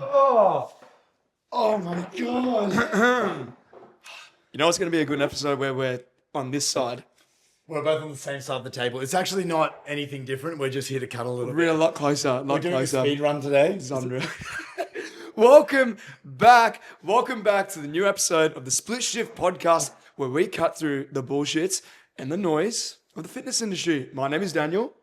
Oh, oh my God. You know, it's going to be a good episode where we're on this side. We're both on the same side of the table. It's actually not anything different. We're just here to cut a little We're bit. a lot closer. We're doing a speed run today. It's unreal. Welcome back. Welcome back to the new episode of the Split Shift podcast, where we cut through the bullshit and the noise of the fitness industry. My name is Daniel.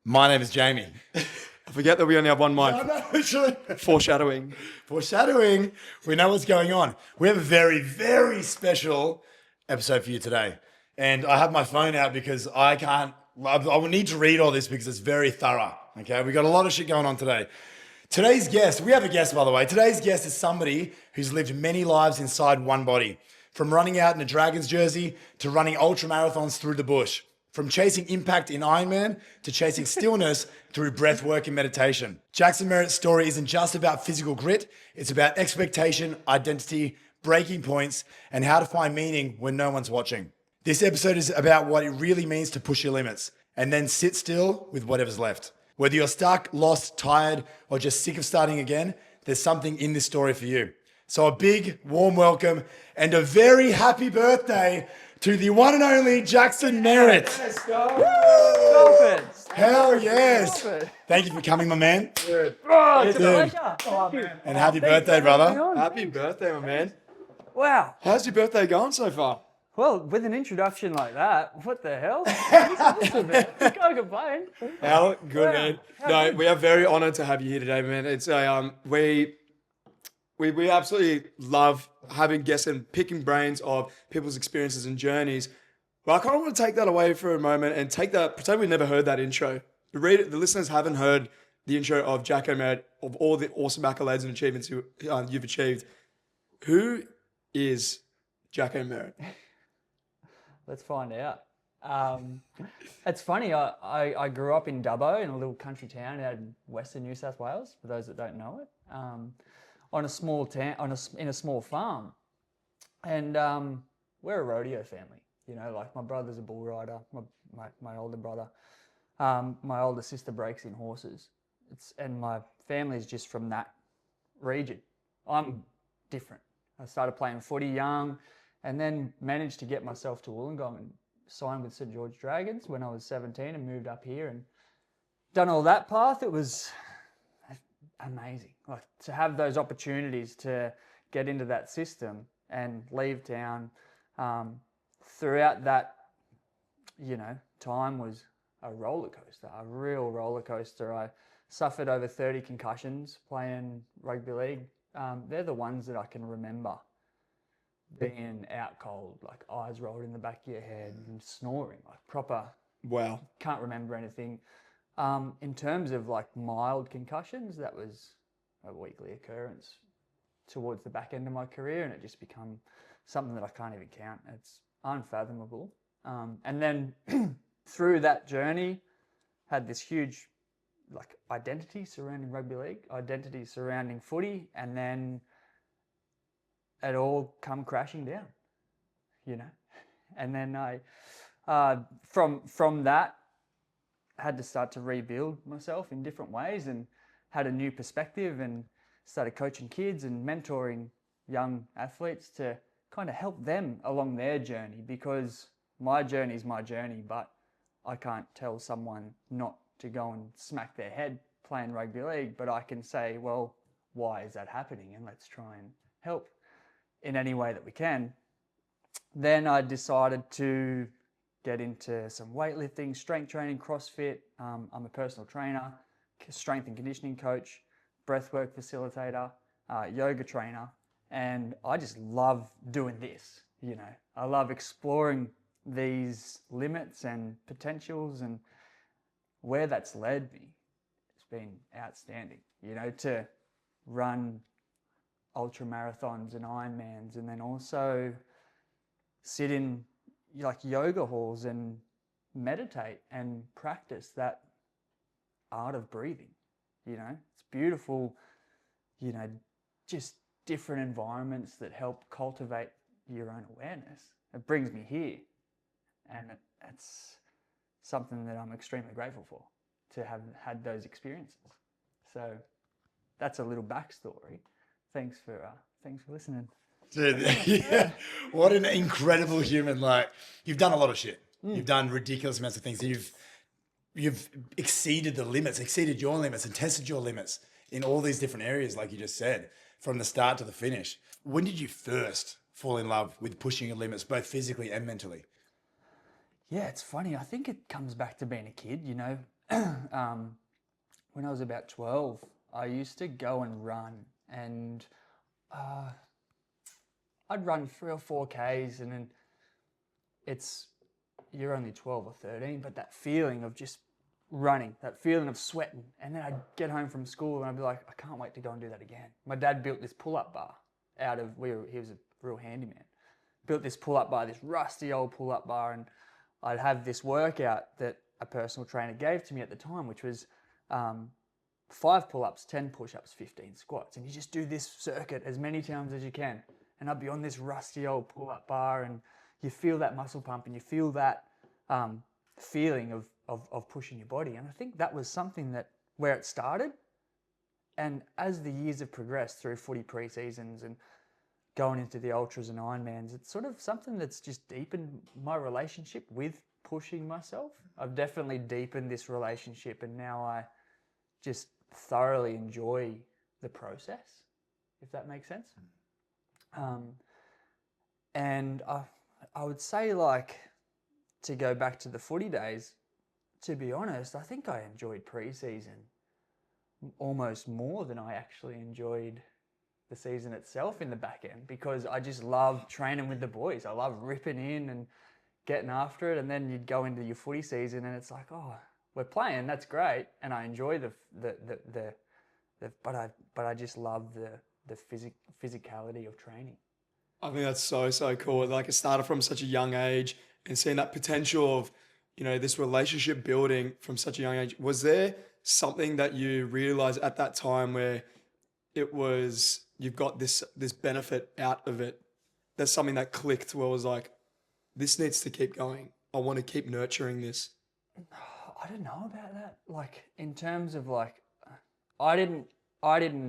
My name is Jamie. I forget that we only have one mic. Actually. Foreshadowing. Foreshadowing. We know what's going on. We have a very, very special episode for you today. And I have my phone out because I will need to read all this because it's very thorough. Okay, we got a lot of shit going on today. Today's guest, we have a guest by the way. Today's guest is somebody who's lived many lives inside one body. From running out in a Dragons jersey to running ultra marathons through the bush. From chasing impact in Ironman to chasing stillness through breathwork and meditation. Jackson Merritt's story isn't just about physical grit, it's about expectation, identity, breaking points, and how to find meaning when no one's watching. This episode is about what it really means to push your limits and then sit still with whatever's left. Whether you're stuck, lost, tired, or just sick of starting again, there's something in this story for you. So a big, warm welcome and a very happy birthday to the one and only Jackson Merritt. Let's go. Stop it. Hell yes. Stop it. Thank you for coming, my man. Oh, it's a Dude. pleasure. Oh, man. And happy birthday, brother. Happy birthday, my man. Wow. How's your birthday going so far? Well, with an introduction like that, what the hell? It's awesome, man. You can't complain. How good, man. No, we are very honored to have you here today, man. It's we absolutely love having guests and picking brains of people's experiences and journeys. But I kind of want to take that away for a moment and pretend we never heard that intro. The listeners haven't heard the intro of Jacko Merritt, of all the awesome accolades and achievements you've achieved. Who is Jacko Merritt? Let's find out. It's funny, I grew up in Dubbo, in a little country town out in western New South Wales, for those that don't know it, on a small town, in a small farm. And we're a rodeo family, you know, like my brother's a bull rider, my older brother. My older sister breaks in horses. And my family's just from that region. I'm different. I started playing footy young and then managed to get myself to Wollongong and signed with St. George Dragons when I was 17 and moved up here and done all that path. It was amazing. Like to have those opportunities to get into that system and leave town throughout that, you know, time was a roller coaster, a real roller coaster. I suffered over 30 concussions playing rugby league. They're the ones that I can remember. Being out cold, like eyes rolled in the back of your head and snoring, like proper. Wow. Can't remember anything. In terms of like mild concussions, that was a weekly occurrence towards the back end of my career, and it just become something that I can't even count. It's unfathomable. And then through that journey, had this huge like identity surrounding rugby league, identity surrounding footy, and then it all come crashing down, you know. And then I, from that, had to start to rebuild myself in different ways and had a new perspective and started coaching kids and mentoring young athletes to kind of help them along their journey, because my journey is my journey, but I can't tell someone not to go and smack their head playing rugby league, but I can say, well, why is that happening? And let's try and help in any way that we can. Then I decided to get into some weightlifting, strength training, CrossFit. I'm a personal trainer, strength and conditioning coach, breathwork facilitator, yoga trainer, and I just love doing this. You know, I love exploring these limits and potentials, and where that's led me, it's been outstanding. You know, to run ultra marathons and Ironmans, and then also sit in like yoga halls and meditate and practice that art of breathing. You know, it's beautiful, you know, just different environments that help cultivate your own awareness. It brings me here, and it's something that I'm extremely grateful for, to have had those experiences. So that's a little backstory. Thanks for listening. Dude, yeah. What an incredible human. Like, you've done a lot of shit. You've done ridiculous amounts of things. You've exceeded the limits, exceeded your limits and tested your limits in all these different areas, like you just said, from the start to the finish. When did you first fall in love with pushing your limits, both physically and mentally? Yeah, it's funny. I think it comes back to being a kid, you know. When I was about 12, I used to go and run, and I'd run 3 or 4 Ks, and then you're only 12 or 13, but that feeling of just running, that feeling of sweating, and then I'd get home from school and I'd be like, I can't wait to go and do that again. My dad built this pull-up bar he was a real handyman. Built this pull-up bar, this rusty old pull-up bar, and I'd have this workout that a personal trainer gave to me at the time, which was 5 pull-ups, 10 push-ups, 15 squats. And you just do this circuit as many times as you can. And I'd be on this rusty old pull-up bar, and you feel that muscle pump and you feel that feeling of pushing your body. And I think that was something where it started. And as the years have progressed through footy pre-seasons and going into the ultras and Ironmans, it's sort of something that's just deepened my relationship with pushing myself. I've definitely deepened this relationship, and now I just thoroughly enjoy the process, if that makes sense. And I would say, like, to go back to the footy days, to be honest, I think I enjoyed pre-season almost more than I actually enjoyed the season itself in the back end, because I just love training with the boys. I love ripping in and getting after it, and then you'd go into your footy season and it's like, oh, we're playing, that's great, and I enjoy but I just love the physicality of training. I think that's so cool. Like, it started from such a young age, and seeing that potential of, you know, this relationship building from such a young age. Was there something that you realized at that time where it was, you've got this benefit out of it? That's something that clicked, where it was like, this needs to keep going. I want to keep nurturing this. I don't know about that. Like, in terms of, like, I didn't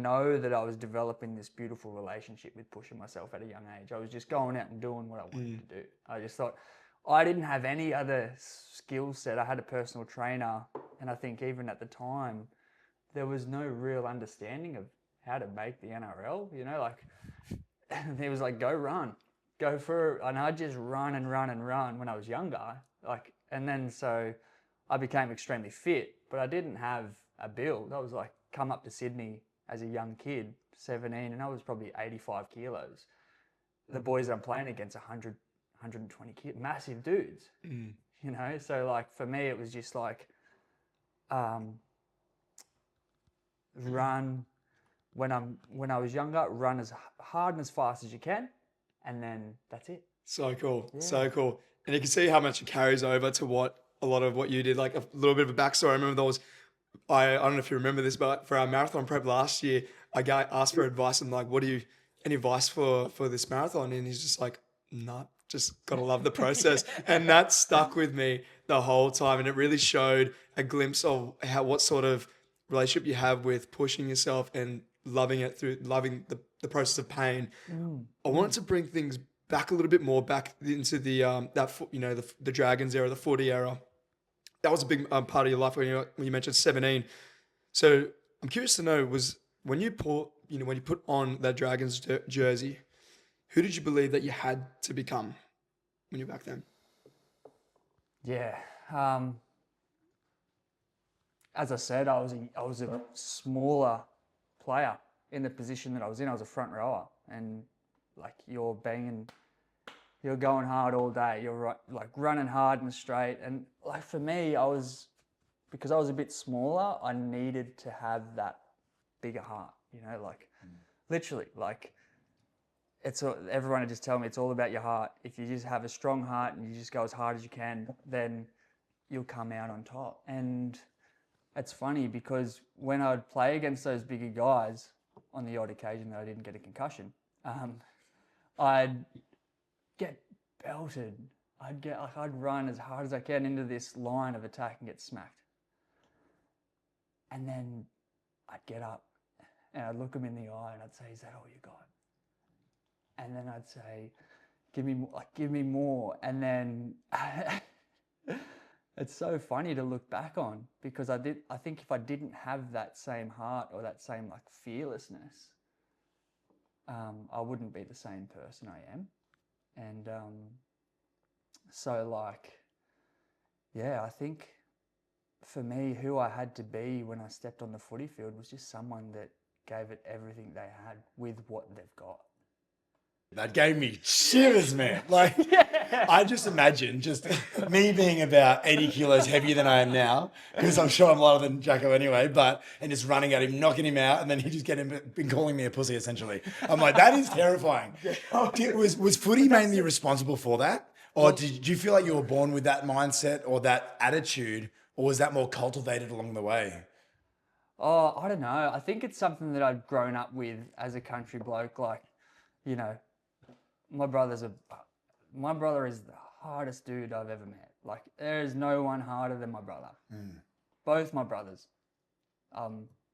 know that I was developing this beautiful relationship with pushing myself at a young age. I was just going out and doing what I wanted to do. I just thought, I didn't have any other skill set. I had a personal trainer, and I think even at the time, there was no real understanding of how to make the NRL, you know, like, it was like, go run, go for it. And I'd just run and run and run when I was younger. Like, and then so I became extremely fit, but I didn't have a build. I was like, come up to Sydney as a young kid, 17, and I was probably 85 kilos. The boys that I'm playing against, 100, 120 kilos, massive dudes, you know? So, like, for me, it was just like, run when I was younger, run as hard and as fast as you can, and then that's it. So cool. Yeah. So cool. And you can see how much it carries over to a lot of what you did. Like, a little bit of a backstory. I remember I don't know if you remember this, but for our marathon prep last year, asked for advice. I'm like, any advice for this marathon? And he's just like, nah, just gotta love the process. And that stuck with me the whole time. And it really showed a glimpse of what sort of relationship you have with pushing yourself and loving it through loving the process of pain. I wanted to bring things back a little bit more back into the Dragons era, the footy era. That was a big part of your life when you mentioned 17. So I'm curious to know, was when you put on that Dragons jersey, who did you believe that you had to become when you were back then? Yeah. As I said, I was a smaller player in the position that I was in. I was a front rower, and like, you're going hard all day. You're like running hard and straight. And like, for me, because I was a bit smaller, I needed to have that bigger heart, you know, like literally, like, everyone would just tell me it's all about your heart. If you just have a strong heart and you just go as hard as you can, then you'll come out on top. And it's funny, because when I'd play against those bigger guys, on the odd occasion that I didn't get a concussion, I'd get belted. I'd run as hard as I can into this line of attack and get smacked. And then I'd get up And I'd look them in the eye and I'd say, is that all you got? And then I'd say, give me more. And then it's so funny to look back on, because I think if I didn't have that same heart or that same like fearlessness, I wouldn't be the same person I am. And so like, yeah, I think for me, who I had to be when I stepped on the footy field was just someone that gave it everything they had with what they've got. That gave me shivers, man. Like, I just imagine just me being about 80 kilos heavier than I am now, because I'm sure I'm lighter than Jacko anyway, and just running at him, knocking him out, and then he just been calling me a pussy, essentially. I'm like, that is terrifying. Was footy mainly responsible for that? Or did you feel like you were born with that mindset or that attitude, or was that more cultivated along the way? Oh, I don't know. I think it's something that I'd grown up with as a country bloke. Like, you know, my brother is the hardest dude I've ever met. Like, there is no one harder than my brother. Both my brothers.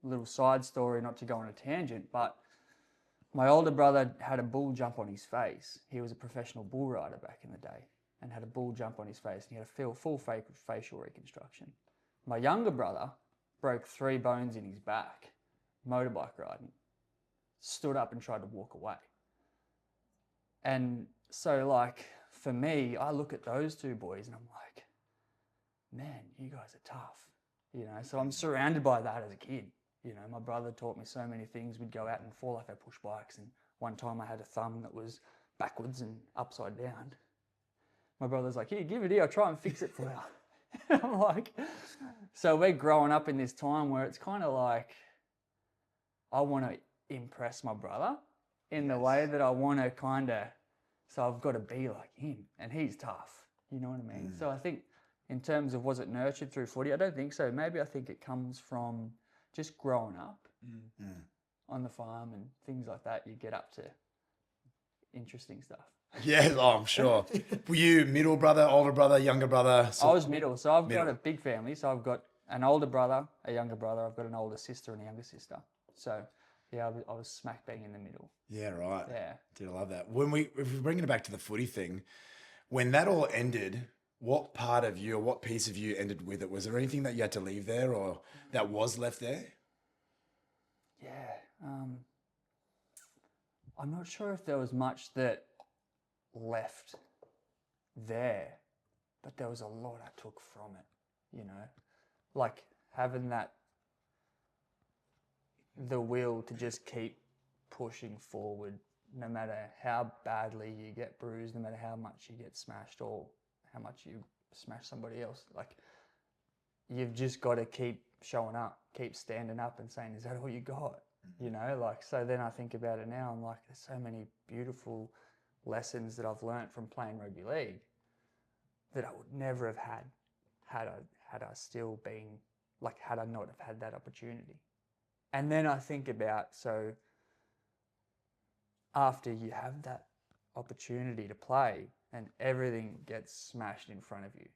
Little side story, not to go on a tangent, but my older brother had a bull jump on his face. He was a professional bull rider back in the day and had a bull jump on his face, and he had a full facial reconstruction. My younger brother broke 3 bones in his back, motorbike riding, stood up and tried to walk away. And so, like, for me, I look at those 2 boys and I'm like, man, you guys are tough, you know? So I'm surrounded by that as a kid. You know, my brother taught me so many things. We'd go out and fall off our push bikes, and one time I had a thumb that was backwards and upside down. My brother's like, here, give it here, I'll try and fix it for you. I'm like, so we're growing up in this time where it's kind of like, I want to impress my brother in the way that I want to kind of, so I've got to be like him, and he's tough, you know what I mean? So I think in terms of, was it nurtured through footy? I don't think so. Maybe I think it comes from just growing up on the farm and things like that. You get up to interesting stuff. Yeah, I'm sure. Were you middle brother, older brother, younger brother? I was middle, so I've got a big family. So I've got an older brother, a younger brother. I've got an older sister and a younger sister. So yeah, I was smack bang in the middle. Yeah, right. Yeah. Did I love that. If we're bringing it back to the footy thing, when that all ended, what part of you or what piece of you ended with it? Was there anything that you had to leave there or that was left there? Yeah. I'm not sure if there was much that left there, but there was a lot I took from it, you know, like having the will to just keep pushing forward, no matter how badly you get bruised, no matter how much you get smashed or how much you smash somebody else. Like, you've just got to keep showing up, keep standing up and saying, is that all you got? You know, like, so then I think about it now, I'm like, there's so many beautiful lessons that I've learned from playing rugby league that I would never have had I still been, like, had I not have had that opportunity. And then I think about, so after you have that opportunity to play and everything gets smashed in front of you,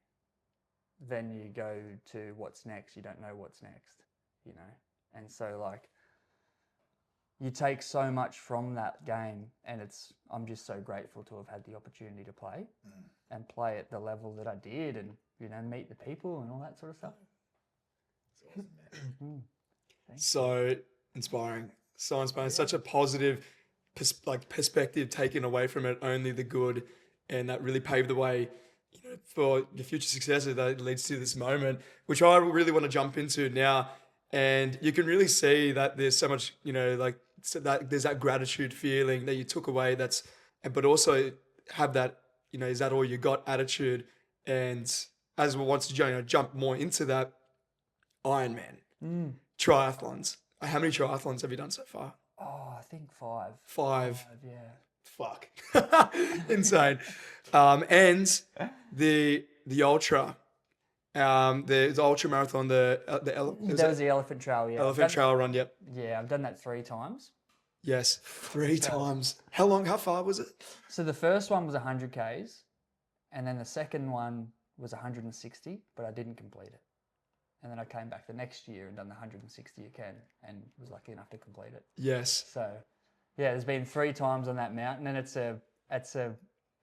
then you go to what's next. You don't know what's next, you know? And so, like, you take so much from that game, and I'm just so grateful to have had the opportunity to play and play at the level that I did, and, you know, meet the people and all that sort of stuff. That's awesome, man. So inspiring. So inspiring. Such a positive perspective taken away from it, only the good, and that really paved the way, you know, for the future successes that leads to this moment, which I really want to jump into now. And you can really see that there's so much, you know, like, so that there's that gratitude feeling that you took away, but also have that, you know, is that all you got attitude. And as we want to jump more into that, Ironman, triathlons. How many triathlons have you done so far? Oh, I think 5. 5. Yeah. Fuck. Insane. And the ultra. The ultra marathon, That was the Elephant Trail, yeah. Elephant Trail run, yep. Yeah, I've done that 3 times. Yes, 3 times. How far was it? So the first one was 100 Ks, and then the second one was 160, but I didn't complete it. And then I came back the next year and done the 160 again and was lucky enough to complete it. Yes. So, yeah, there's been 3 times on that mountain, and it's a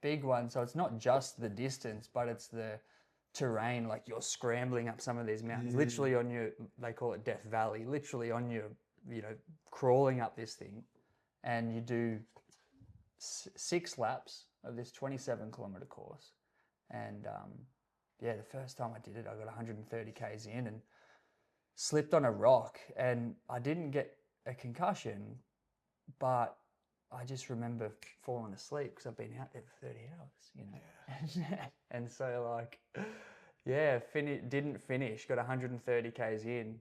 big one. So it's not just the distance, but it's the terrain. Like you're scrambling up some of these mountains, literally on your, they call it Death Valley, literally on your, crawling up this thing, and you do 6 laps of this 27-kilometer course. And the first time I did it, I got 130 k's in and slipped on a rock, and I didn't get a concussion, but I just remember falling asleep because I've been out there for 30 hours, and so didn't finish, got 130 k's in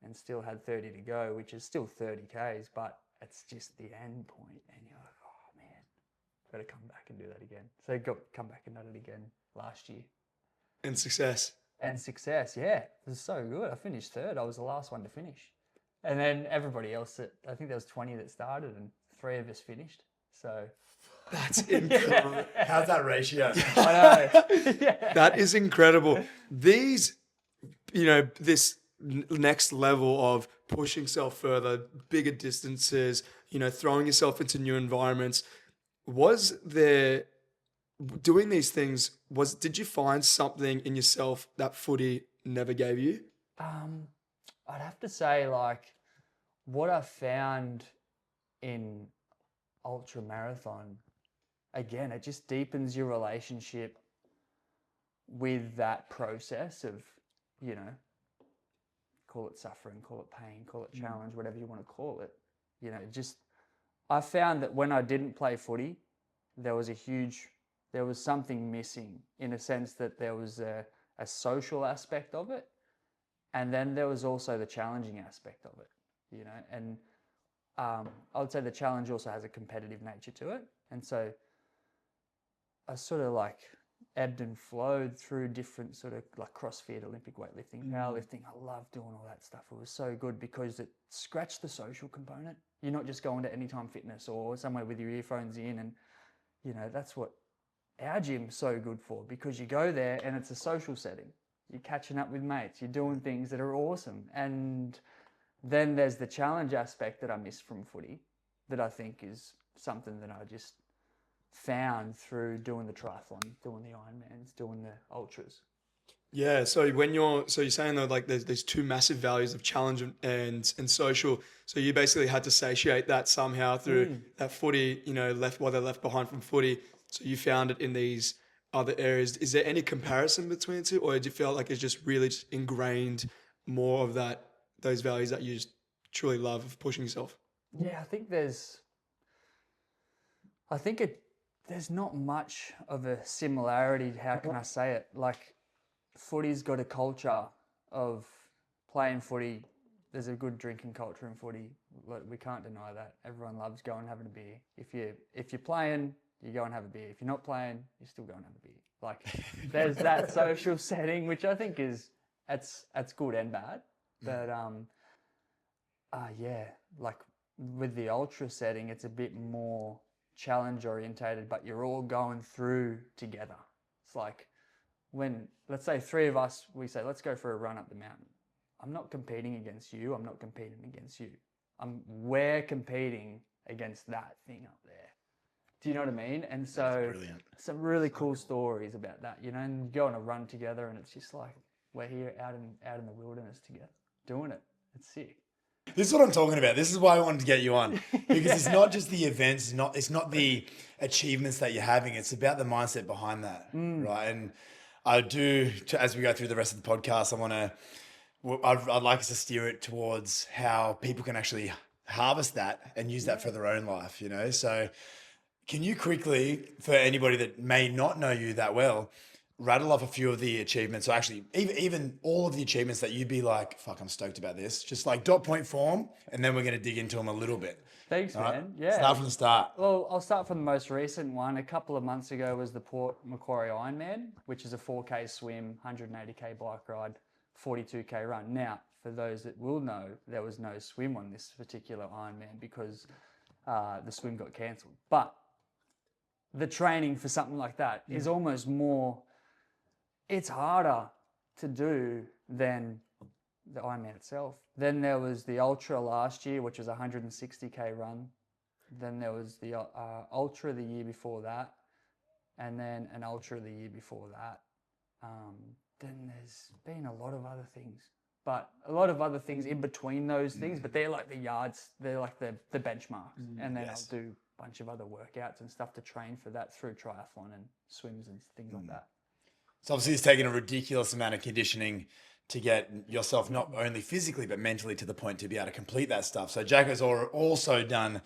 and still had 30 to go, which is still 30 k's, but it's just the end point, and you're like, oh man, got to come back and do that again. So come back and done it again last year. And success. And success, yeah. It was so good. I finished 3rd. I was the last one to finish. And then everybody else, I think there was 20 that started and 3 of us finished. So that's incredible. How's that ratio? I know. Yeah. That is incredible. These, this next level of pushing yourself further, bigger distances, throwing yourself into new environments. Was there, doing these things, did you find something in yourself that footy never gave you? I'd have to say, like, what I found in ultra marathon, again, it just deepens your relationship with that process of, call it suffering, call it pain, call it challenge, whatever you want to call it. I found that when I didn't play footy, there was something missing, in a sense that there was a social aspect of it. And then there was also the challenging aspect of it, and I would say the challenge also has a competitive nature to it. And so I sort of like ebbed and flowed through different sort of like CrossFit, Olympic weightlifting, powerlifting. I love doing all that stuff. It was so good because it scratched the social component. You're not just going to Anytime Fitness or somewhere with your earphones in, and that's what our gym's so good for, because you go there and it's a social setting. You're catching up with mates, you're doing things that are awesome. And then there's the challenge aspect that I miss from footy, that I think is something that I just found through doing the triathlon, doing the Ironmans, doing the ultras. Yeah, so you're saying though, like there's 2 massive values of challenge and social. So you basically had to satiate that somehow through that footy, what they left behind from footy. So you found it in these other areas. Is there any comparison between the 2, or do you feel like it's just really just ingrained more of those values that you just truly love of pushing yourself? Yeah, I think there's not much of a similarity. How can I say it? Like, footy's got a culture of playing footy. There's a good drinking culture in footy. We can't deny that. Everyone loves going and having a beer. If you're playing, you go and have a beer. If you're not playing, you still go and have a beer. Like, there's that social setting, which I think that's good and bad. But like with the ultra setting, it's a bit more challenge orientated, but you're all going through together. It's like when, let's say 3 of us, we say, let's go for a run up the mountain. I'm not competing against you. I'm not competing against you. We're competing against that thing up there. Do you know what I mean? And so some really cool stories about that, and you go on a run together, and it's just like, we're here out in the wilderness together doing it. It's sick. This is what I'm talking about. This is why I wanted to get you on, because it's not just the events, it's not the achievements that you're having. It's about the mindset behind that, right? And I do, as we go through the rest of the podcast, I'd like us to steer it towards how people can actually harvest that and use that for their own life, So can you quickly, for anybody that may not know you that well, rattle off a few of the achievements, or actually even all of the achievements that you'd be like, fuck, I'm stoked about this. Just like dot point form, and then we're going to dig into them a little bit. Thanks, All man. right? Yeah. Start from the start. Well, I'll start from the most recent one. A couple of months ago was the Port Macquarie Ironman, which is a 4K swim, 180K bike ride, 42K run. Now, for those that will know, there was no swim on this particular Ironman because the swim got cancelled. But the training for something like that is almost more, it's harder to do than the Ironman itself. Then there was the Ultra last year, which was a 160k run. Then there was the Ultra the year before that, and then an Ultra the year before that. Then there's been a lot of other things, but a lot of other things in between those things, but they're like the yards, they're like the benchmarks. And then I'll do a bunch of other workouts and stuff to train for that through triathlon and swims and things like that. So obviously it's taken a ridiculous amount of conditioning to get yourself not only physically but mentally to the point to be able to complete that stuff. So Jacko's also done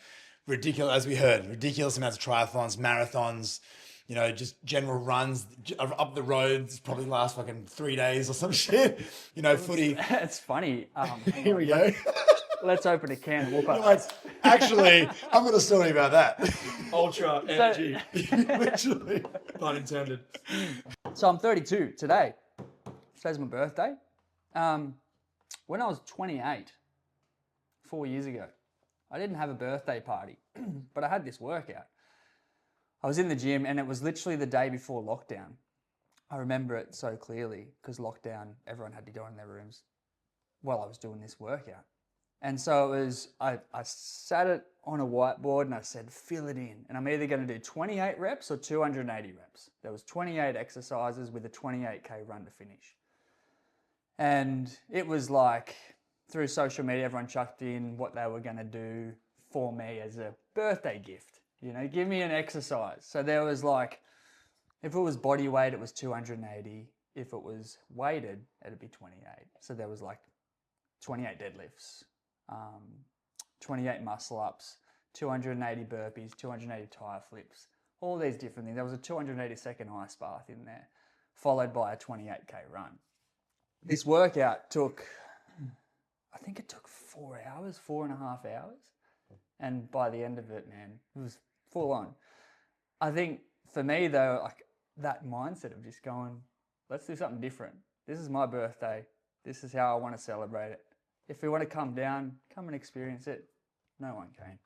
ridiculous amounts of triathlons, marathons, you know, just general runs up the roads, probably last fucking 3 days or some shit. You know, footy. It's funny. Here we go. Let's open a can and walk up. Guys, actually, I've got a story about that. Ultra energy. Literally. Pun intended. So I'm 32 today. Today's my birthday. When I was 28, 4 years ago, I didn't have a birthday party, but I had this workout. I was in the gym and it was literally the day before lockdown. I remember it so clearly because lockdown, everyone had to go in their rooms while I was doing this workout. And so it was, I sat it on a whiteboard and I said, fill it in. And I'm either going to do 28 reps or 280 reps. There was 28 exercises with a 28K run to finish. And it was like, through social media, everyone chucked in what they were going to do for me as a birthday gift. You know, give me an exercise. So there was like, if it was body weight, it was 280. If it was weighted, it'd be 28. So there was like 28 deadlifts, 28 muscle ups, 280 burpees, 280 tire flips, all these different things. There was a 280-second ice bath in there, followed by a 28K run. This workout took, I think it took 4 hours, 4.5 hours. And by the end of it, man, it was full on. I think for me though, like that mindset of just going, let's do something different. This is my birthday. This is how I want to celebrate it. If we want to come down, come and experience it. No one came.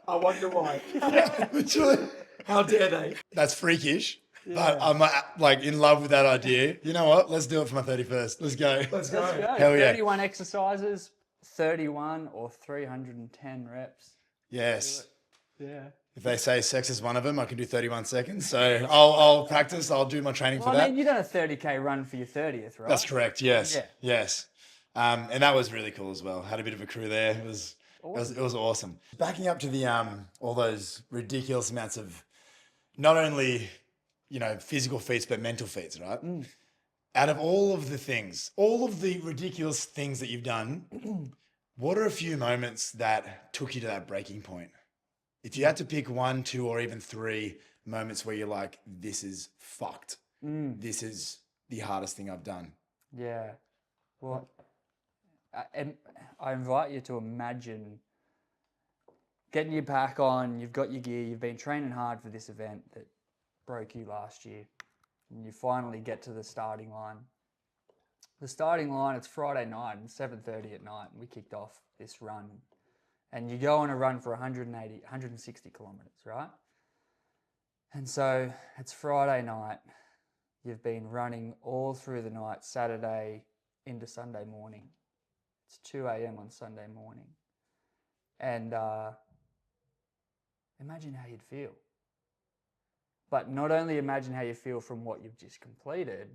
I wonder why. Literally. How dare they? That's freakish. But I'm like in love with that idea. You know what? Let's do it for my 31st. Let's go. Let's go. Hell yeah. 31 exercises, 31 or 310 reps. Yes. Yeah. If they say sex is one of them, I can do 31 seconds. So I'll practice. I'll do my training for that. I mean, you done a 30K run for your 30th, right? That's correct. Yes. Yeah. Yes. And that was really cool as well. Had a bit of a crew there. It was awesome. Backing up to the all those ridiculous amounts of not only, you know, physical feats, but mental feats, right? Out of all of the things, all of the ridiculous things that you've done, what are a few moments that took you to that breaking point? If you had to pick 1, 2, or even 3 moments where you're like, this is fucked. This is the hardest thing I've done. Yeah. Well, I invite you to imagine getting your pack on, you've got your gear, you've been training hard for this event that broke you last year, and you finally get to the starting line. The starting line, it's Friday night and 7:30 at night, and we kicked off this run. And you go on a run for 160 kilometers, right? And so it's Friday night. You've been running all through the night, Saturday into Sunday morning. It's 2 a.m. on Sunday morning. And imagine how you'd feel. But not only imagine how you feel from what you've just completed,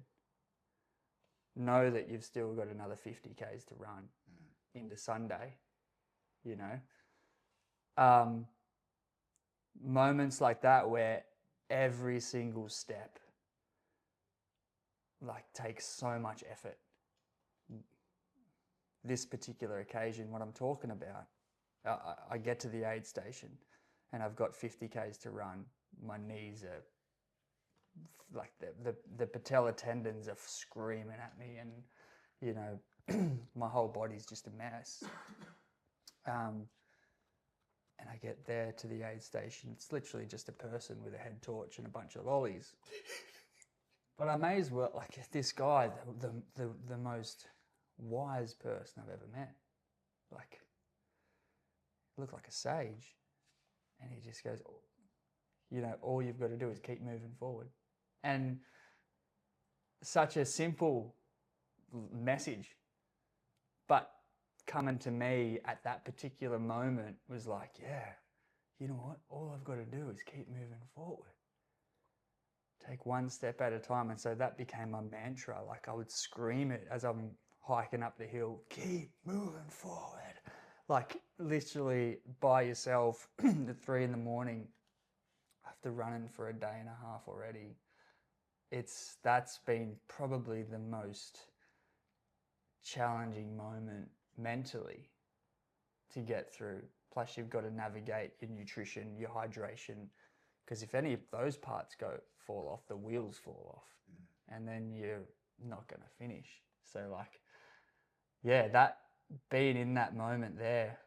know that you've still got another 50 Ks to run into Sunday, you know. Moments like that where every single step like takes so much effort. This particular occasion, what I'm talking about, I get to the aid station and I've got 50 Ks to run. My knees are like the patella tendons are screaming at me, and you know my whole body's just a mess. And I get there to the aid station. It's literally just a person with a head torch and a bunch of lollies. But I may as well, like this guy, the most wise person I've ever met. Like, looked like a sage. And he just goes, you know, all you've got to do is keep moving forward. And such a simple message, but coming to me at that particular moment was like, yeah, you know what? All I've got to do is keep moving forward. Take one step at a time. And so that became my mantra. Like I would scream it as I'm hiking up the hill, keep moving forward. Like literally by yourself at 3 a.m, after running for a day and a half already. That's been probably the most challenging moment mentally to get through. Plus you've got to navigate your nutrition, your hydration, because if any of those parts fall off, the wheels fall off, and then you're not going to finish. So like, yeah, that being in that moment there,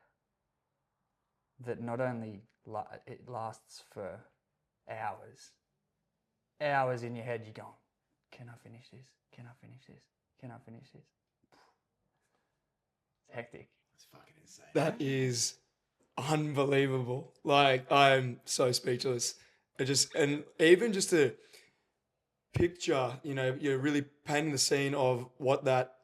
that not only it lasts for hours in your head, you're going, can I finish this? Can I finish this? Can I finish this? It's hectic. It's fucking insane. That is unbelievable. Like, I'm so speechless. And even just to picture, you're really painting the scene of what that,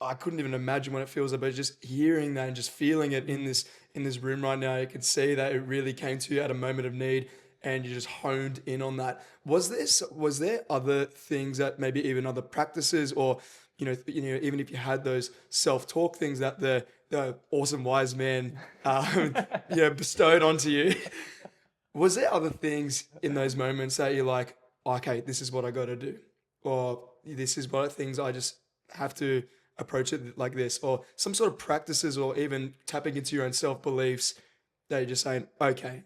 I couldn't even imagine what it feels like, but just hearing that and just feeling it in this room right now, you can see that it really came to you at a moment of need and you just honed in on that. Was there other things that maybe even other practices or, even if you had those self-talk things that the awesome wise man, bestowed onto you, was there other things in those moments that you're like, okay, this is what I got to do, or this is what things I just have to approach it like this, or some sort of practices, or even tapping into your own self-beliefs that you're just saying, okay,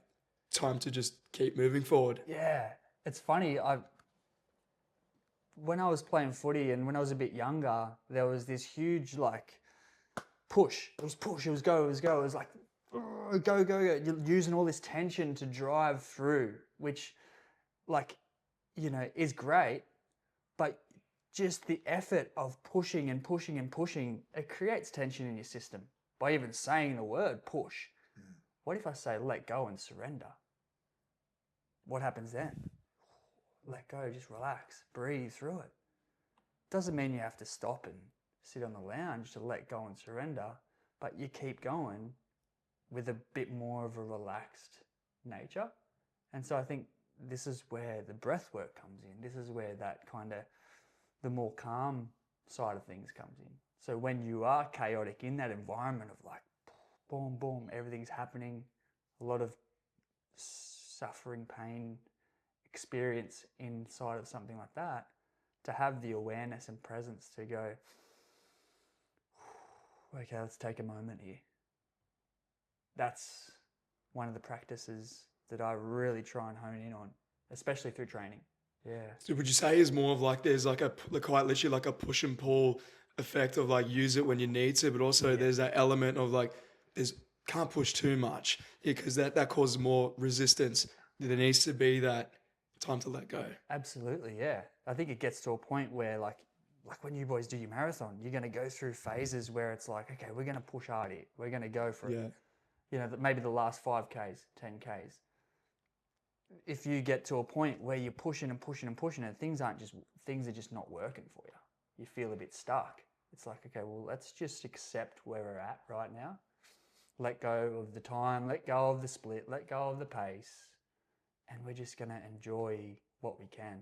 time to just keep moving forward? Yeah, it's funny. When I was playing footy and when I was a bit younger, there was this huge like push. It was push. It was go. It was go. It was like go. You're using all this tension to drive through, which, like, is great, but just the effort of pushing and pushing and pushing, it creates tension in your system by even saying the word push. What if I say let go and surrender? What happens then? Let go, just relax, breathe through it. Doesn't mean you have to stop and sit on the lounge to let go and surrender, but you keep going with a bit more of a relaxed nature. And so I think this is where the breath work comes in. This is where that kind of the more calm side of things comes in. So when you are chaotic in that environment of like boom, boom, everything's happening, a lot of suffering, pain, experience inside of something like that, to have the awareness and presence to go, okay, let's take a moment here. That's one of the practices that I really try and hone in on, especially through training. Yeah. So would you say is more of like there's like quite literally like a push and pull effect of like use it when you need to, but also there's that element of like can't push too much because that causes more resistance. There needs to be that time to let go. Absolutely, yeah. I think it gets to a point where like when you boys do your marathon, you're going to go through phases where it's like, okay, we're going to push hard here. We're going to go for it. Maybe the last 5Ks, 10Ks. If you get to a point where you're pushing and pushing and pushing and things are just not working for you, you feel a bit stuck. It's like, okay, well, let's just accept where we're at right now. Let go of the time, let go of the split, let go of the pace, and we're just going to enjoy what we can.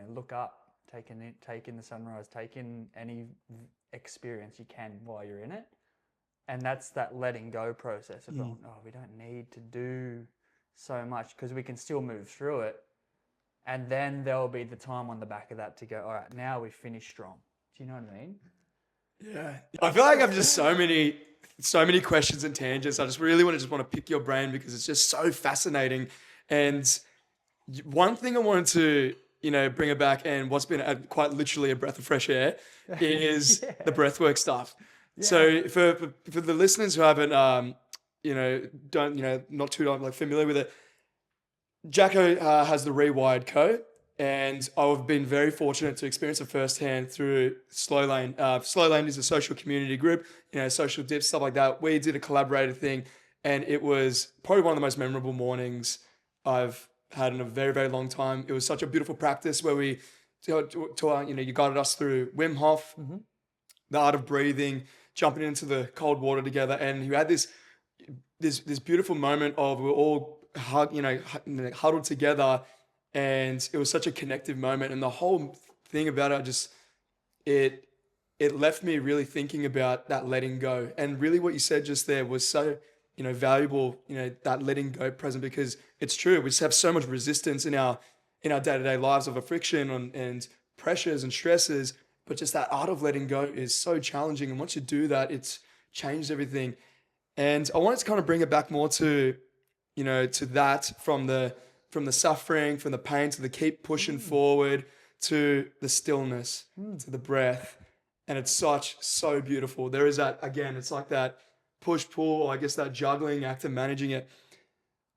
Look up, take in the sunrise, take in any experience you can while you're in it. And that's that letting go process of going, we don't need to do so much because we can still move through it. And then there'll be the time on the back of that to go, all right, now we finish strong. Do you know what I mean? Yeah. I feel like I've just so many questions and tangents. I just really want to pick your brain because it's just so fascinating. And one thing I wanted to, bring it back, and what's been quite literally a breath of fresh air is the breathwork stuff. Yeah. So for the listeners who haven't, not too like familiar with it, Jacko has the Rewired Co, and I've been very fortunate to experience it firsthand through Slow Lane. Slow Lane is a social community group, social dips, stuff like that. We did a collaborative thing, and it was probably one of the most memorable mornings I've had in a very, very long time. It was such a beautiful practice where we you guided us through Wim Hof, the art of breathing, jumping into the cold water together, and you had this beautiful moment of we're all huddled together, and it was such a connective moment, and the whole thing about it it left me really thinking about that letting go, and really what you said just there was so valuable, that letting go present, because it's true, we just have so much resistance in our day-to-day lives of a friction and pressures and stresses, but just that art of letting go is so challenging, and once you do that, it's changed everything. And I wanted to kind of bring it back more to to that, from the suffering, from the pain, to the keep pushing forward, to the stillness, to the breath. And it's so beautiful. There is that, again, it's like that push-pull, or I guess that juggling act of managing it.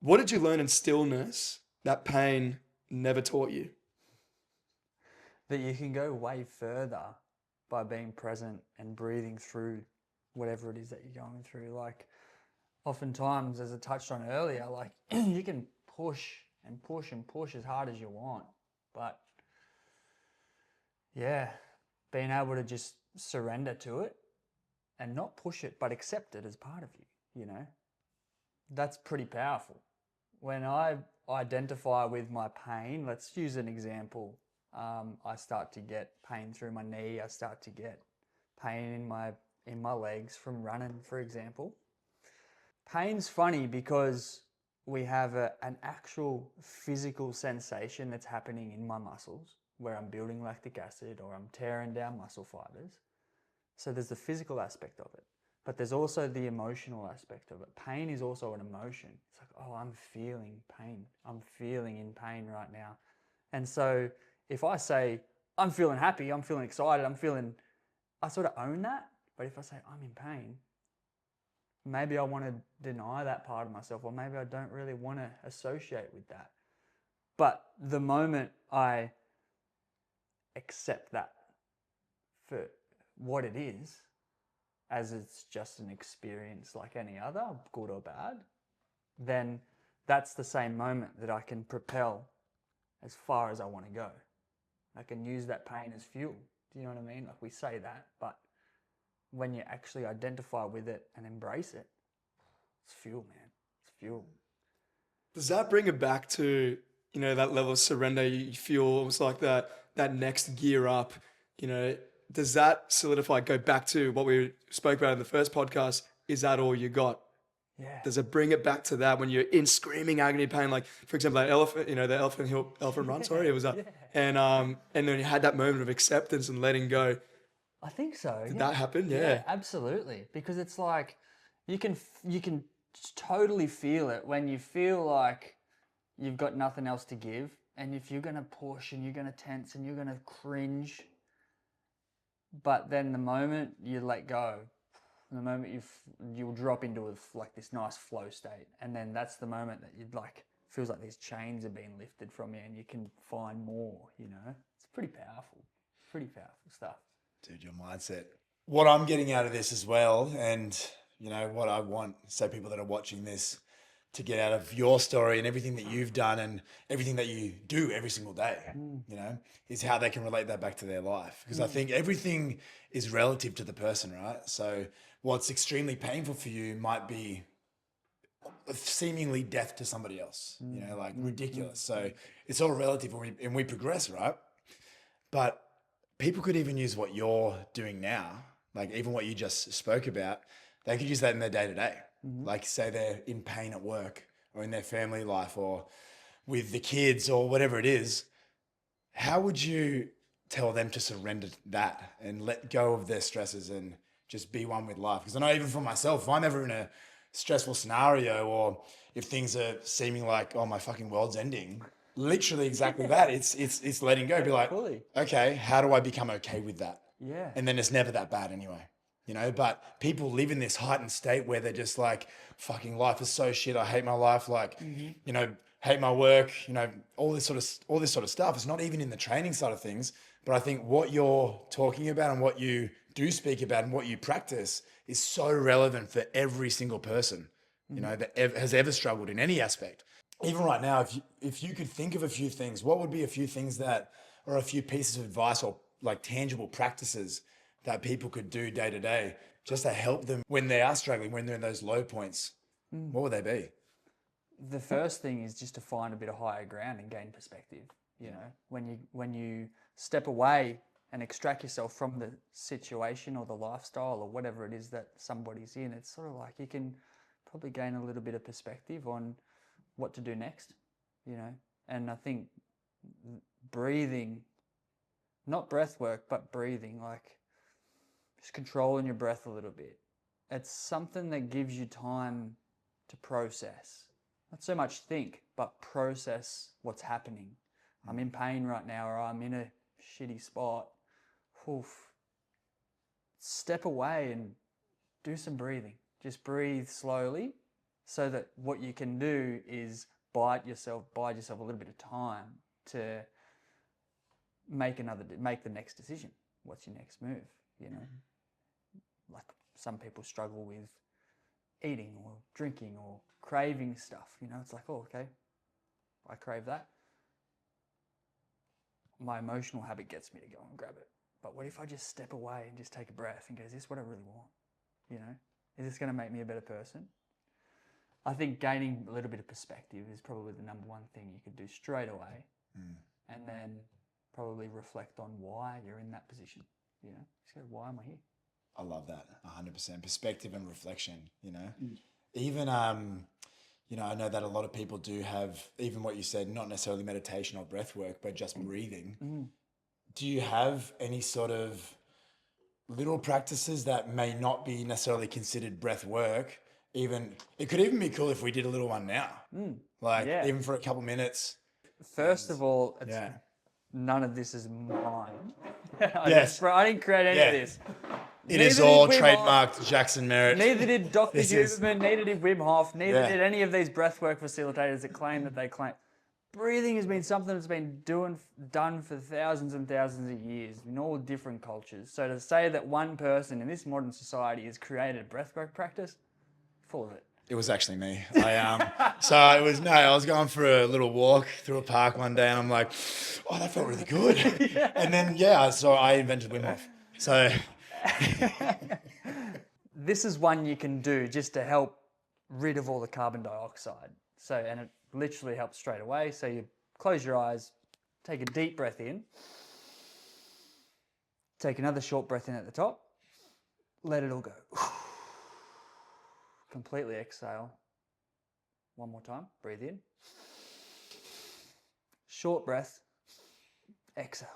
What did you learn in stillness that pain never taught you? That you can go way further by being present and breathing through whatever it is that you're going through. Like, oftentimes, as I touched on earlier, like you can push and push and push as hard as you want, but yeah, being able to just surrender to it and not push it, but accept it as part of you, that's pretty powerful. When I identify with my pain, let's use an example. I start to get pain through my knee. I start to get pain in my legs from running, for example. Pain's funny because we have an actual physical sensation that's happening in my muscles, where I'm building lactic acid or I'm tearing down muscle fibers. So there's the physical aspect of it, but there's also the emotional aspect of it. Pain is also an emotion. It's like, oh, I'm feeling pain. I'm feeling in pain right now. And so if I say, I'm feeling happy, I'm feeling excited, I sort of own that. But if I say, I'm in pain, maybe I want to deny that part of myself, or maybe I don't really want to associate with that. But the moment I accept that for what it is, as it's just an experience like any other, good or bad, then that's the same moment that I can propel as far as I want to go. I can use that pain as fuel. Do you know what I mean? Like, we say that, but when you actually identify with it and embrace it, it's fuel, man. It's fuel. Does that bring it back to, that level of surrender? You feel almost like that next gear up, does that solidify, go back to what we spoke about in the first podcast? Is that all you got? Yeah. Does it bring it back to that when you're in screaming agony pain? Like, for example, that elephant, the elephant run, sorry, it was that. Yeah. And then you had that moment of acceptance and letting go. I think so. Did that happen? Yeah. Absolutely. Because it's like, you can totally feel it when you feel like you've got nothing else to give. And if you're going to push and you're going to tense and you're going to cringe, but then the moment you let go, the moment you'll drop into this nice flow state, and then that's the moment that feels like these chains are being lifted from you, and you can find more. It's pretty powerful stuff. Dude, your mindset. What I'm getting out of this as well, and what I want, say, people that are watching this to get out of your story and everything that you've done and everything that you do every single day, is how they can relate that back to their life. Because I think everything is relative to the person, right? So what's extremely painful for you might be seemingly death to somebody else, ridiculous. So it's all relative, and we progress, right? But people could even use what you're doing now, like even what you just spoke about, they could use that in their day-to-day. Like, say they're in pain at work or in their family life or with the kids or whatever it is. How would you tell them to surrender that and let go of their stresses and just be one with life? Because I know even for myself, if I'm ever in a stressful scenario, or if things are seeming like, oh, my fucking world's ending, literally exactly that. It's letting go. Be like, Fully. okay, how do I become okay with that? Yeah. And then it's never that bad anyway. But people live in this heightened state where they're just like, fucking life is so shit. I hate my life. Like, hate my work, all this sort of stuff. It's not even in the training side of things. But I think what you're talking about and what you do speak about and what you practice is so relevant for every single person, that has ever struggled in any aspect. Even right now, if you could think of a few things, what would be a few things that or a few pieces of advice or like tangible practices that people could do day to day just to help them when they are struggling, when they're in those low points, what would they be? The first thing is just to find a bit of higher ground and gain perspective. You know, when you step away and extract yourself from the situation or the lifestyle or whatever it is that somebody's in, it's sort of like you can probably gain a little bit of perspective on what to do next, you know. And I think breathing, not breath work, but breathing, like just controlling your breath a little bit. It's something that gives you time to process. Not so much think, but process what's happening. I'm in pain right now, or I'm in a shitty spot. Oof. Step away and do some breathing. Just breathe slowly so that what you can do is bide yourself a little bit of time to make the next decision. What's your next move? You know, like some people struggle with eating or drinking or craving stuff. You know, it's like, oh, okay, I crave that. My emotional habit gets me to go and grab it. But what if I just step away and just take a breath and go, is this what I really want? You know, is this going to make me a better person? I think gaining a little bit of perspective is probably the number one thing you could do straight away. And then probably reflect on why you're in that position. You know, just go, why am I here? I love that 100%. Perspective and reflection, you know, even, you know, I know that a lot of people do have, even what you said, not necessarily meditation or breath work, but just breathing. Do you have any sort of little practices that may not be necessarily considered breath work? Even, it could even be cool if we did a little one now, like even for a couple minutes. First of all, it's, Yeah. none of this is mine. Yes. I didn't create any of this. It is Neither all did Wim Hof. trademarked Jackson Merritt. Neither did Dr. This is- Huberman, neither did Wim Hof, neither did any of these breathwork facilitators that claim that they claim. Breathing has been something that's been done for thousands and thousands of years in all different cultures. So to say that one person in this modern society has created a breathwork practice, full of it. It was actually me. I was going for a little walk through a park one day and I'm like, oh, that felt really good. And then, so I invented Wim Hof. So This is one you can do just to help rid of all the carbon dioxide. And it literally helps straight away. So you close your eyes, take a deep breath in, take another short breath in at the top, let it all go. Completely exhale. One more time, breathe in. Short breath, exhale.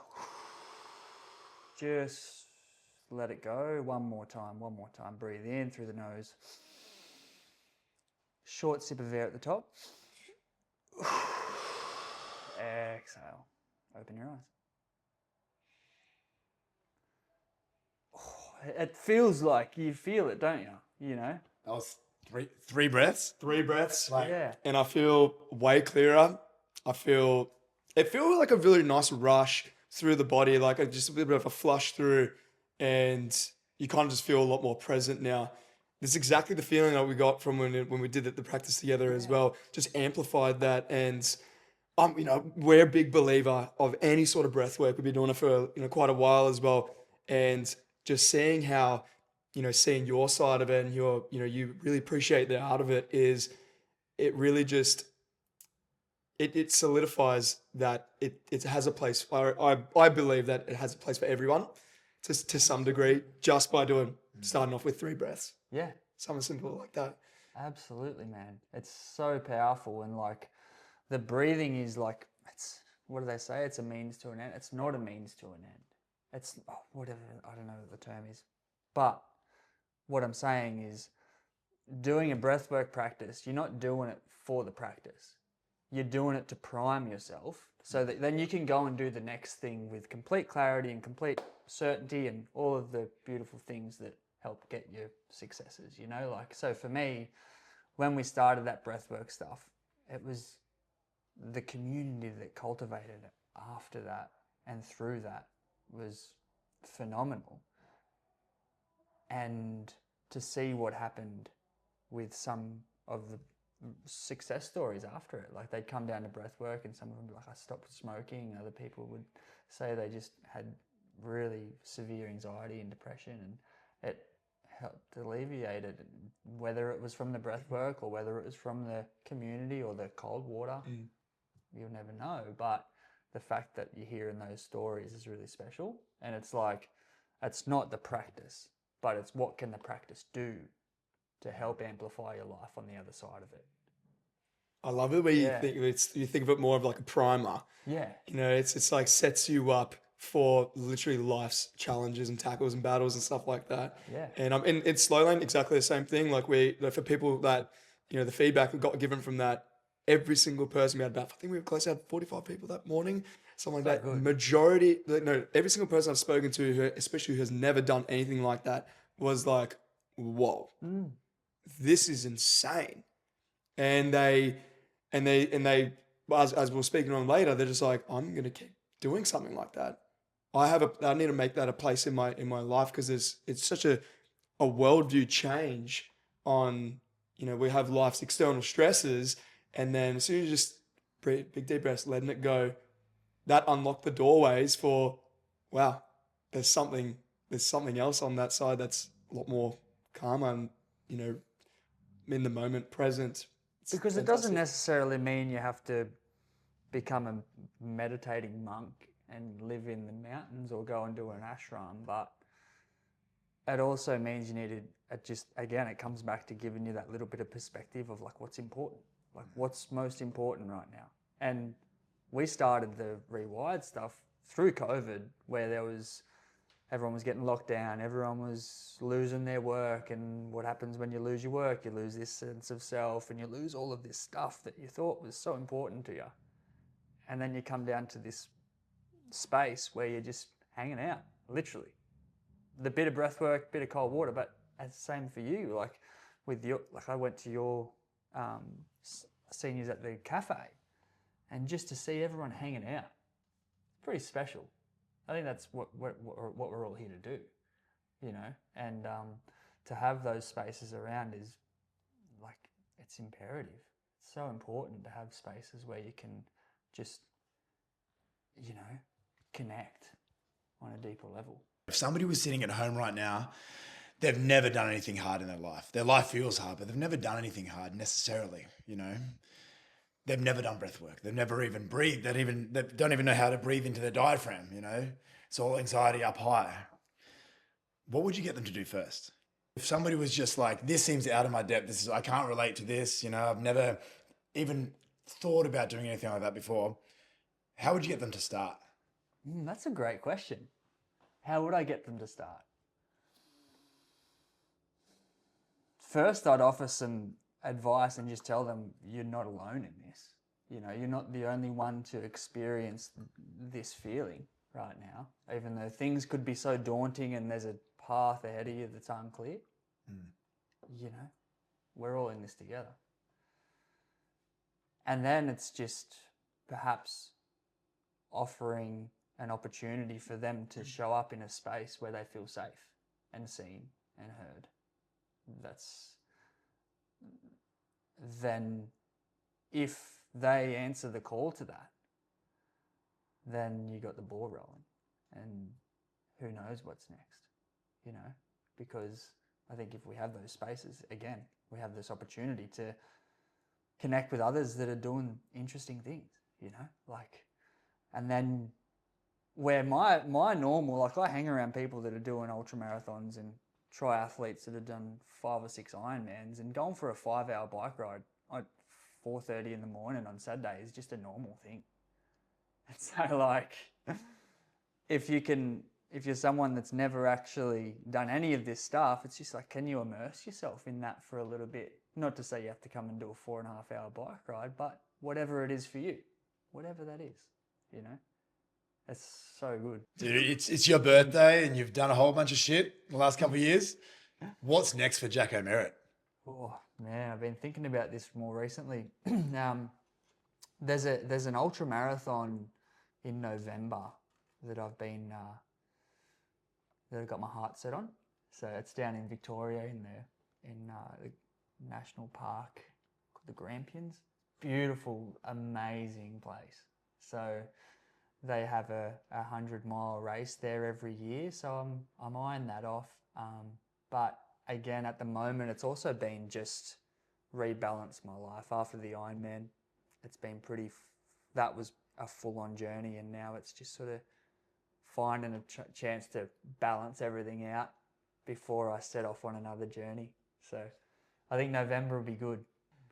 Just let it go. One more time. Breathe in through the nose. Short sip of air at the top. Exhale. Open your eyes. It feels like you feel it, don't you? You know? that was three breaths. 3 breaths. Yeah. And I feel way clearer. It feels like a really nice rush through the body, like just a little bit of a flush through, and you kind of just feel a lot more present now. This is exactly the feeling that we got from when we did the practice together as well. Just amplified that, and you know, we're a big believer of any sort of breath work. We've been doing it for quite a while as well, and just seeing how, seeing your side of it and you really appreciate the art of it, it really just it solidifies that it has a place. I believe that it has a place for everyone to some degree, just by starting off with 3 breaths. Yeah. Something simple like that. Absolutely, man. It's so powerful, and like the breathing is like, it's, what do they say? It's a means to an end. It's not a means to an end. It's whatever, I don't know what the term is. But what I'm saying is, doing a breathwork practice, you're not doing it for the practice. You're doing it to prime yourself so that then you can go and do the next thing with complete clarity and complete certainty and all of the beautiful things that help get your successes, like, so for me, when we started that breathwork stuff, it was the community that cultivated it after that and through that was phenomenal. And to see what happened with some of the success stories after it. Like they'd come down to breathwork and some of them would be like, I stopped smoking. Other people would say they just had really severe anxiety and depression, and it helped alleviate it, whether it was from the breathwork or whether it was from the community or the cold water. You'll never know. But the fact that you're hearing those stories is really special. And it's like, it's not the practice, but it's what can the practice do to help amplify your life on the other side of it. I love it where Yeah. you think of it more of like a primer. Yeah. You know, it's like sets you up for literally life's challenges and tackles and battles and stuff like that. Yeah. And in slow lane, exactly the same thing. Like for people that, you know, the feedback we got given from that, every single person we had about, I think we were close to 45 people that morning, something like that. good. Majority, no, every single person I've spoken to, who, especially who has never done anything like that, was like, whoa, this is insane. And they, as we'll speaking on later, they're just like, I'm gonna keep doing something like that. I need to make that a place in my life, because it's such a worldview change on, you know, we have life's external stresses, and then as soon as you just breathe, big deep breaths, letting it go, that unlocked the doorways for, wow, there's something else on that side that's a lot more calmer and, you know, in the moment, present. It's Because it fantastic. doesn't necessarily mean you have to become a meditating monk and live in the mountains or go and do an ashram, but it also means you need to, it comes back to giving you that little bit of perspective of like what's important, like what's most important right now. And we started the Rewired stuff through COVID, where everyone was getting locked down, everyone was losing their work, and what happens when you lose your work? You lose this sense of self, and you lose all of this stuff that you thought was so important to you. And then you come down to this space where you're just hanging out, literally. The bit of breath work, bit of cold water, but it's the same for you. Like I went to your seniors at the cafe, and just to see everyone hanging out, pretty special. I think that's what we're all here to do, you know. And to have those spaces around is like, it's imperative. It's so important to have spaces where you can just, you know, connect on a deeper level. If somebody was sitting at home right now, they've never done anything hard in their life. Their life feels hard, but they've never done anything hard necessarily, you know. They've never done breath work. They've never even breathed. They don't even know how to breathe into their diaphragm, you know. It's all anxiety up high. What would you get them to do first? If somebody was just like, this seems out of my depth, I can't relate to this, you know, I've never even thought about doing anything like that before, how would you get them to start? That's a great question. How would I get them to start? First, I'd offer some advice and just tell them you're not alone in this. You know, you're not the only one to experience this feeling right now, even though things could be so daunting and there's a path ahead of you that's unclear. You know, we're all in this together. And then it's just perhaps offering an opportunity for them to show up in a space where they feel safe and seen and heard. Then if they answer the call to that, then you got the ball rolling, and who knows what's next, you know, because I think if we have those spaces, again, we have this opportunity to connect with others that are doing interesting things, you know, like, and then where my normal, like I hang around people that are doing ultra marathons and triathletes that have done 5 or 6 Ironmans, and going for a 5-hour bike ride at 4:30 in the morning on Saturday is just a normal thing. And so like, if you're someone that's never actually done any of this stuff, it's just like, can you immerse yourself in that for a little bit? Not to say you have to come and do a 4.5-hour bike ride, but whatever it is for you, whatever that is, you know, it's so good. Dude, it's your birthday and you've done a whole bunch of shit in the last couple of years. What's next for Jacko Merritt? Oh man, I've been thinking about this more recently. There's an ultra marathon in November that I've got my heart set on. So it's down in Victoria in the national park, the Grampians. Beautiful, amazing place. So they have a 100-mile race there every year. So I'm eyeing that off. But again, at the moment, it's also been just rebalance my life after the Ironman. It's been that was a full-on journey, and now it's just sort of finding a chance to balance everything out before I set off on another journey. So I think November will be good.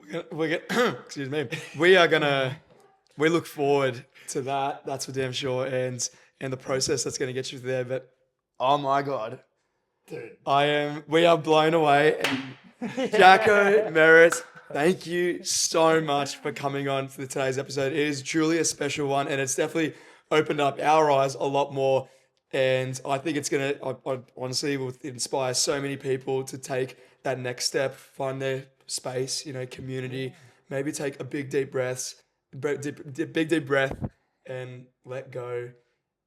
Excuse me. We look forward to that. That's for damn sure. And the process that's going to get you there. But oh my God, Dude. we are blown away. And Jacko, Merritt, thank you so much for coming on for today's episode. It is truly a special one, and it's definitely opened up our eyes a lot more. And I think it's going to, I honestly, will inspire so many people to take that next step, find their space, community, maybe take a big deep breath, and let go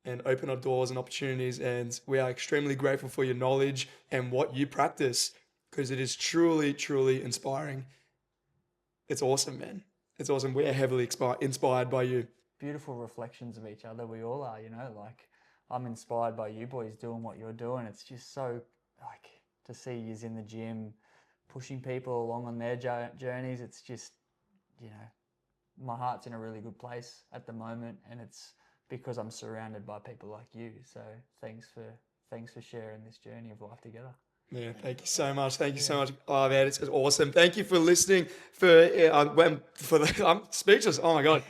and open up doors and opportunities. And we are extremely grateful for your knowledge and what you practice, because it is truly, truly inspiring. It's awesome, man. It's awesome. We are heavily inspired by you. Beautiful reflections of each other. We all are, like I'm inspired by you boys doing what you're doing. It's just so like to see yous in the gym, pushing people along on their journeys. It's just, my heart's in a really good place at the moment, and it's because I'm surrounded by people like you. So thanks for sharing this journey of life together. Yeah, thank you so much. Thank you so much. Oh man, it's awesome. Thank you for listening. I'm speechless. Oh my God.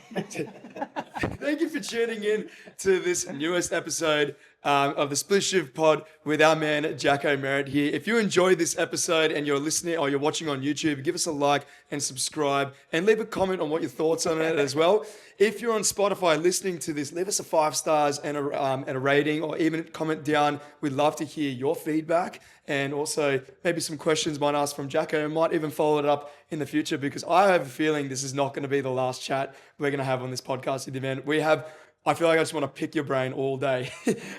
Thank you for tuning in to this newest episode of the Split Shift Pod with our man Jacko Merritt here. If you enjoyed this episode and you're listening or you're watching on YouTube, give us a like and subscribe and leave a comment on what your thoughts on it as well. If you're on Spotify listening to this, leave us a 5 stars and a rating, or even comment down. We'd love to hear your feedback, and also maybe some questions might ask from Jacko, and might even follow it up in the future, because I have a feeling this is not going to be the last chat we're going to have on this podcast with you, man. I feel like I just want to pick your brain all day.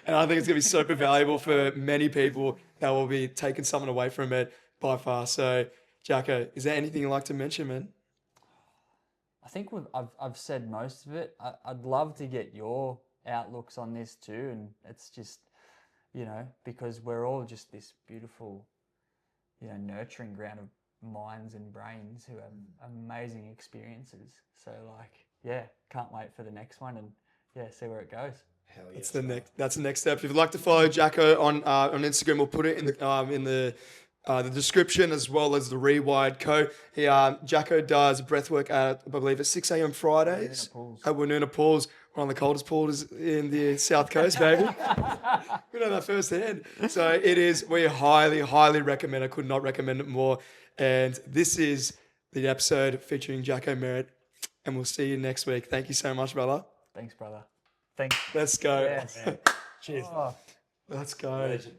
And I think it's going to be super valuable for many people that will be taking something away from it by far. So, Jacko, is there anything you'd like to mention, man? I think I've said most of it. I'd love to get your outlooks on this too. And it's just, because we're all just this beautiful, nurturing ground of minds and brains who have amazing experiences. So can't wait for the next one, and see where it goes. Hell yeah. That's the next step. If you'd like to follow Jacko on Instagram, we'll put it in the description, as well as the Rewired Co. Jacko does breathwork at, I believe, at 6 a.m. Fridays at Woonona Pools. One of the coldest pools in the South Coast, baby. We know that firsthand. So we highly, highly recommend. I could not recommend it more. And this is the episode featuring Jacko Merritt, and we'll see you next week. Thank you so much, brother. Thanks, brother. Thanks. Let's go. Yes. Cheers. Oh. Let's go. Legend.